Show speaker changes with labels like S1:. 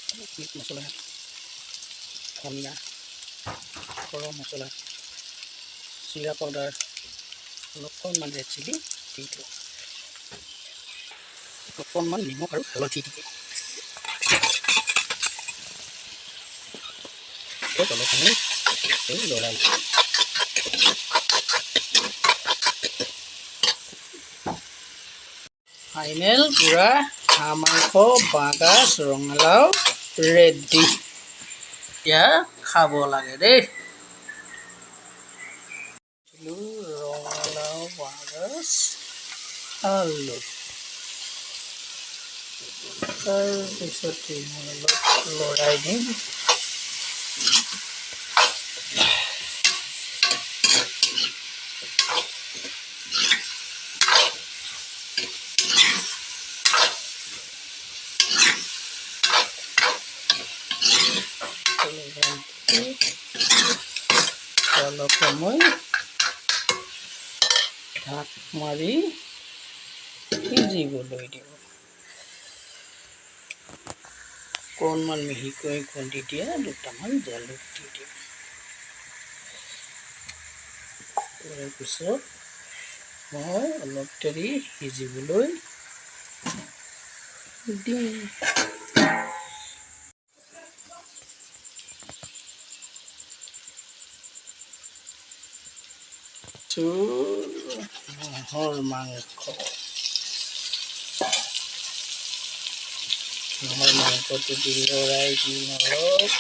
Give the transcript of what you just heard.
S1: Meat মছলা, ধনিয়া, গৰম মছলা, জিৰা পাউডাৰ, অলপমান ৰেড চিলি দি দিওঁ, অকণমান নিমখ আৰু হালধি দি দিওঁ। অলপমান লৰাই ফাইনেল পুৰা হাঁহ মাংস, বাঁহগাজ, ৰঙালাও ৰেডি। এতিয়া খাব লাগে দেই। ৰঙালাও, বাঁহগাজ, আলু, তাৰপিছতে মই অলপ লৰাই দিম। অলপ সময় ঢাক মাৰি সিজিবলৈ দিওঁ। অকণমান মিহিকৈ খুন্দি দিয়া দুটামান জালুক দি দিওঁ। তাৰপিছত মই অলপ দেৰি সিজিবলৈ দিম। হাঁহৰ মাংস, হাঁহৰ মাংসটো দি লৰাই দিম অলপ।